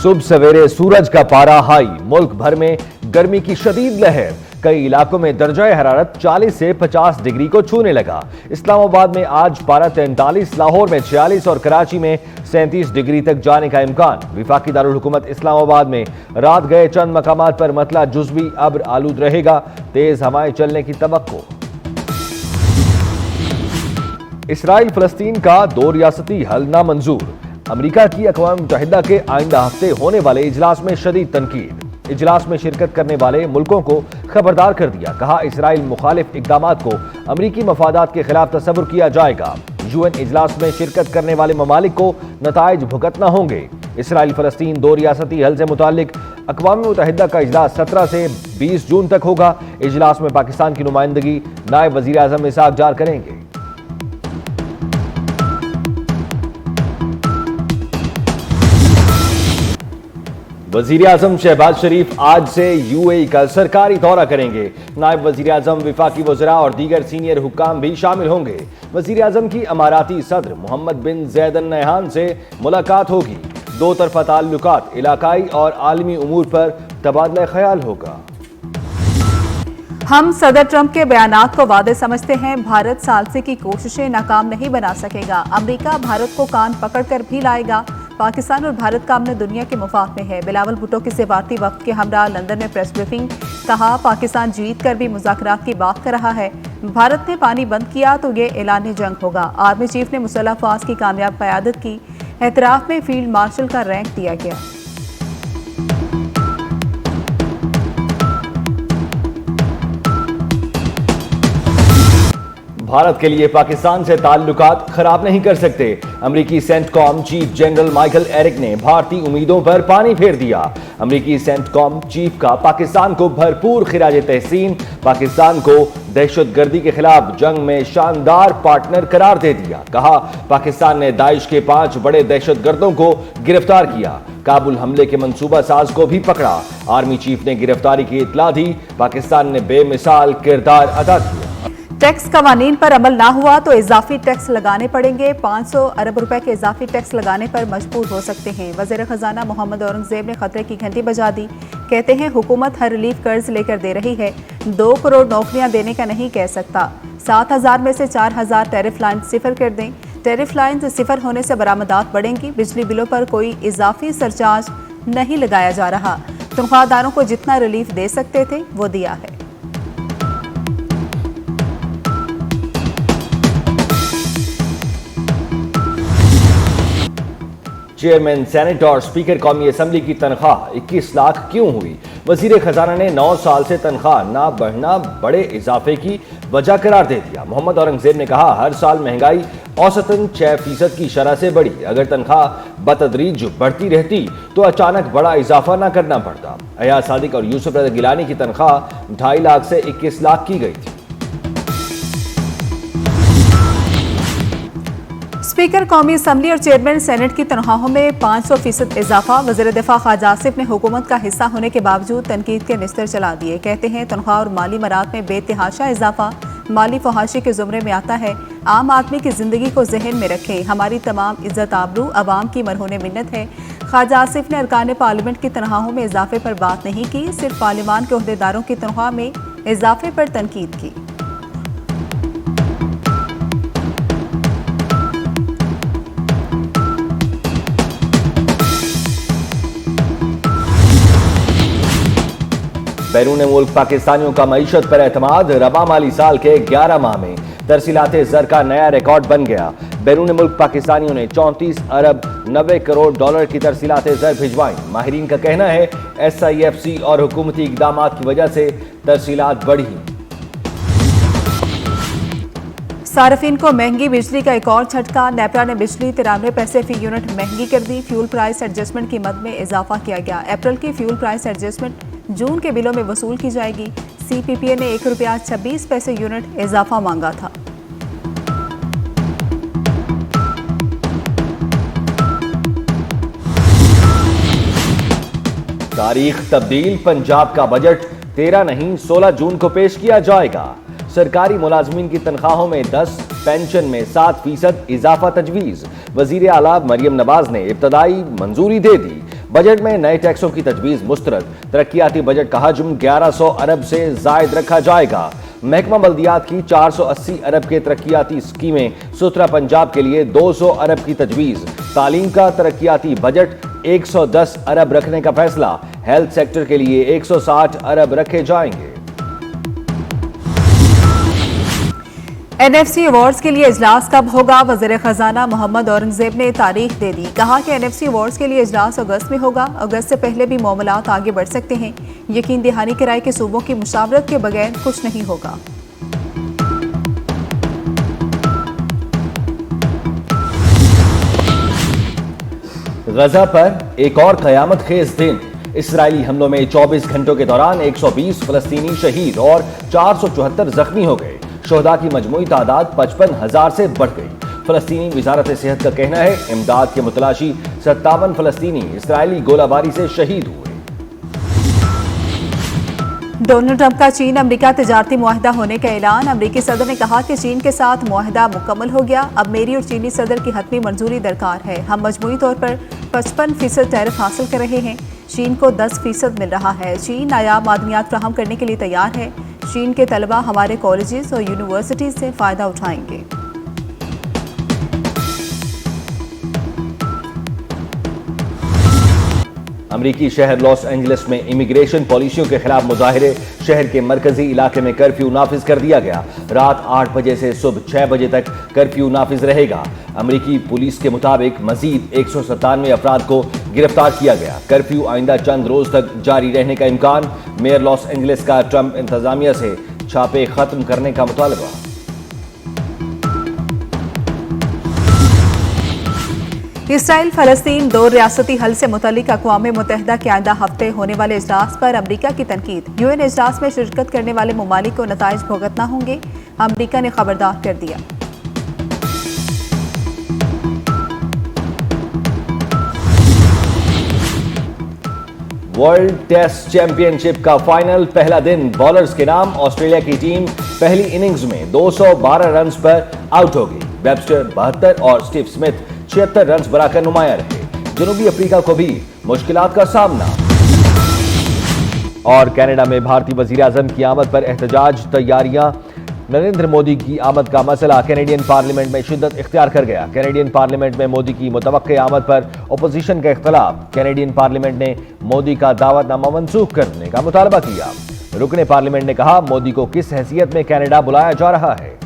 सुबह सवेरे सूरज का पारा हाई, मुल्क भर में गर्मी की शदीद लहर। कई इलाकों में दर्जा हरारत 40 से 50 डिग्री को छूने लगा। इस्लामाबाद में आज पारा 43, लाहौर में 46 और कराची में 37 डिग्री तक जाने का इम्कान। विफाकी दारुल हुकूमत इस्लामाबाद में रात गए चंद मकामात पर मतला जुज़वी अब्र आलूद रहेगा। तेज हवाएं चलने की तवक्को। इसराइल फलस्तीन का 2 रियासती हल नामंजूर। अमेरिका की अक़वाम मुत्तहिदा के आइंदा हफ्ते होने वाले इजलास में शदीद तनकीद। इजलास में शिरकत करने वाले मुल्कों को खबरदार कर दिया। कहा, इसराइल मुखालिफ इक़दामात को अमरीकी मफादात के खिलाफ तस्वुर किया जाएगा। यूएन इजलास में शिरकत करने वाले ममालिक को नताइज भुगतना होंगे। इसराइल फलस्तीन 2 रियासती हल से मुतालिक अक़वाम मुत्तहिदा का इजलास 17 से 20 जून तक होगा। इजलास में पाकिस्तान की नुमाइंदगी नायब वज़ीर आज़म इसहाक़ डार करेंगे। वज़ीर आज़म शहबाज शरीफ आज से यूएई का सरकारी दौरा करेंगे। नायब वज़ीर आज़म, विफाकी वज़रा और दीगर सीनियर हुक्काम भी शामिल होंगे। वज़ीर आज़म की अमाराती सदर मोहम्मद बिन ज़ैद अल नहयान से मुलाकात होगी। 2 तरफ़ा ताल्लुकात, इलाकाई और आलमी उमूर पर तबादला ख्याल होगा। हम सदर ट्रंप के बयानात को वादे समझते हैं। भारत सालसे की कोशिशें नाकाम नहीं बना सकेगा। अमेरिका भारत को कान पकड़कर भी लाएगा। पाकिस्तान और भारत का अमन दुनिया के मुफाद में है। बिलावल भुट्टो की सिफारती वक्त के हमरा लंदन में प्रेस ब्रीफिंग। कहा, पाकिस्तान जीत कर भी मुज़ाकरात की बात कर रहा है। भारत ने पानी बंद किया तो ये ऐलान जंग होगा। आर्मी चीफ ने मुसल्लह अफ़वाज की कामयाब क़यादत की। एतराफ़ में फील्ड मार्शल का रैंक दिया गया। भारत के लिए पाकिस्तान से ताल्लुकात खराब नहीं कर सकते। अमरीकी CENTCOM chief general Michael Erik ने भारतीय उम्मीदों पर पानी फेर दिया। अमरीकी सेंटकॉम चीफ का पाकिस्तान को भरपूर खिराज तहसीन। पाकिस्तान को दहशतगर्दी के खिलाफ जंग में शानदार पार्टनर करार दे दिया। कहा, पाकिस्तान ने दाइश के 5 बड़े दहशतगर्दों को गिरफ्तार किया। काबुल हमले के मंसूबा साज को भी पकड़ा। आर्मी चीफ ने गिरफ्तारी की इत्तला दी। पाकिस्तान ने बेमिसाल किरदार अदा किया। टैक्स कवानीन पर अमल ना हुआ तो इजाफी टैक्स लगाने पड़ेंगे। 500 अरब रुपए के इजाफी टैक्स लगाने पर मजबूर हो सकते हैं। वज़ीर ख़जाना मोहम्मद औरंगज़ेब ने खतरे की घंटी बजा दी। कहते हैं, हुकूमत हर रिलीफ कर्ज लेकर दे रही है। 2 करोड़ नौकरियां देने का नहीं कह सकता। 7,000 में से 4,000 टैरिफ लाइन सिफर कर दें। टैरिफ लाइन सिफर होने से बरामदात बढ़ेंगी। बिजली बिलों पर कोई इजाफी सरचार्ज नहीं लगाया जा रहा। तनख्वाहदारों को जितना रिलीफ दे सकते थे वो दिया है। चेयरमैन सेनेट और स्पीकर कौमी असम्बली की तनख्वाह 21 लाख क्यों हुई? वजीर खजाना ने 9 साल से तनख्वाह ना बढ़ना बड़े इजाफे की वजह करार दे दिया। मोहम्मद औरंगजेब ने कहा, हर साल महंगाई औसतन 6% की शरह से बढ़ी। अगर तनख्वाह बतदरीज बढ़ती रहती तो अचानक बड़ा इजाफा ना करना पड़ता। अयाज सादिक और यूसुफ रज़ा गिलानी की तनख्वाह 2.5 लाख से 21 लाख की गई थी। स्पीकर कौमी असम्बली और चेयरमैन सेनेट की तनख्वाहों में 500% इजाफा। वज़ीर दिफा ख्वाजा आसिफ ने हुकूमत का हिस्सा होने के बावजूद तनकीद के निस्तर चला दिए। कहते हैं, तनख्वाह और माली मराद में बेतहाशा इजाफा माली फहाशी के जुमरे में आता है। आम आदमी की जिंदगी को जहन में रखें। हमारी तमाम इज्जत आबरू अवाम की मरहून मिन्नत है। ख्वाजा आसिफ ने अरकान पार्लियामेंट की तनख्वाहों में इजाफे पर बात नहीं की, सिर्फ पार्लियामान के ओहदेदारों की तनख्वाह में इजाफे पर तनकीद की। बैरून मुल्क पाकिस्तानियों का मईशत पर एतमाद। रबा माली साल के 11 माह में तरसीलाते ज़र का नया रिकॉर्ड बन गया। बैरून मुल्क पाकिस्तानियों ने 34 अरब 90 करोड़ डॉलर की तरसीलाते ज़र भिजवाई। माहिरीन का कहना है, SIFC और हुकूमती इक़दामात की वजह से तरसीलात बढ़ी। सार्फिन को महंगी बिजली का एक और झटका। नेपरा ने बिजली 93 पैसे फी यूनिट महंगी कर दी। फ्यूल प्राइस एडजस्टमेंट की मद में इजाफा किया गया। अप्रैल की फ्यूल प्राइस एडजस्टमेंट जून के बिलों में वसूल की जाएगी। CPPA ने ₹1.26 यूनिट इजाफा मांगा था। तारीख तब्दील। पंजाब का बजट 13 नहीं 16 जून को पेश किया जाएगा। सरकारी मुलाजमीन की तनख्वाहों में 10, पेंशन में 7% इजाफा तजवीज़। वजीर आला मरियम नवाज ने इब्तदाई मंजूरी दे दी। बजट में नए टैक्सों की तजवीज मुस्तरद, तरक्याती बजट का हजम 1100 अरब से जायद रखा जाएगा। महकमा बल्दियात की 480 अरब के तरक्याती स्कीमें, सुतरा पंजाब के लिए 200 अरब की तजवीज। तालीम का तरक्याती बजट 110 अरब रखने का फैसला, हेल्थ सेक्टर के लिए 160 अरब रखे जाएंगे। एनएफसी अवार्ड्स के लिए इजलास कब होगा? वज़ीर खजाना मोहम्मद औरंगजेब ने तारीख दे दी। कहा कि एनएफसी अवार्ड्स के लिए इजलास अगस्त में होगा। अगस्त से पहले भी मामलात आगे बढ़ सकते हैं। यकीन दहानी की राय के सूबों की मुशावरत के बगैर कुछ नहीं होगा। गजा पर एक और कयामत खेज दिन। इसराइली हमलों में 24 घंटों के दौरान 120 फलस्तीनी शहीद और 474 जख्मी हो गए। शोहदा की मजमूई तादाद 55,000 से बढ़ गई। फलस्तीनी वजारत सेहत का कहना है इमदाद के मुतलाशी 57 फलस्तीनी इसराइली गोलाबारी से शहीद हुए। डोनाल्ड ट्रंप का चीन अमेरिका तिजारती मुआहदा होने का ऐलान। अमेरिकी सदर ने कहा कि चीन के साथ मुआहदा मुकम्मल हो गया। अब मेरी और चीनी सदर की हतमी मंजूरी दरकार है। हम मजमूई तौर पर 55% टैरिफ हासिल कर रहे हैं। चीन को 10% मिल रहा है। चीन नायाब मादनियात फ्राहम करने के लिए तैयार है। चीन के तलबा हमारे कॉलेजेस और यूनिवर्सिटीज से फ़ायदा उठाएंगे। अमरीकी शहर लॉस एंजलिस में इमिग्रेशन पॉलिसियों के खिलाफ मुजाहिरे। शहर के मरकजी इलाके में कर्फ्यू नाफिज कर दिया गया। रात 8 बजे से सुबह 6 बजे तक कर्फ्यू नाफिज रहेगा। अमरीकी पुलिस के मुताबिक मजीद 197 अफराद को गिरफ्तार किया गया। कर्फ्यू आइंदा चंद रोज तक जारी रहने का इम्कान। मेयर लॉस एंजलिस का ट्रंप इंतजामिया से छापे खत्म करने का मुतालबा। इसराइल फलस्तीन दो रियासती हल से मुतल्लिक अक़वाम मुत्तहिदा के आइंदा हफ्ते होने वाले इजलास पर अमरीका की तनकीद। यूएन इजलास में शिरकत करने वाले ममालिक को नताइज भुगतना होंगे। अमरीका ने खबरदार कर दिया। वर्ल्ड टेस्ट चैंपियनशिप का फाइनल पहला दिन। बॉलर्स के नाम ऑस्ट्रेलिया की टीम पहली इनिंग्स में 212 रन पर आउट हो गई। वेबस्टर 72 और स्टीव स्मिथ 76 रन बनाकर नुमाया रहे। जनूबी अफ्रीका को भी मुश्किलात का सामना। और कनाडा में भारतीय वजीर आजम की आमद पर एहतजाज, तैयारियां। नरेंद्र मोदी की आमद का मसला कैनेडियन पार्लियामेंट में शिद्दत इख्तियार कर गया। कैनेडियन पार्लियामेंट में मोदी की मुतवक्के आमद पर अपोजिशन का इख्तलाफ। कैनेडियन पार्लियामेंट ने मोदी का दावतनामा मनसूख करने का मुतालबा किया। रुकने पार्लियामेंट ने कहा मोदी को किस हैसियत में कनाडा बुलाया जा रहा है।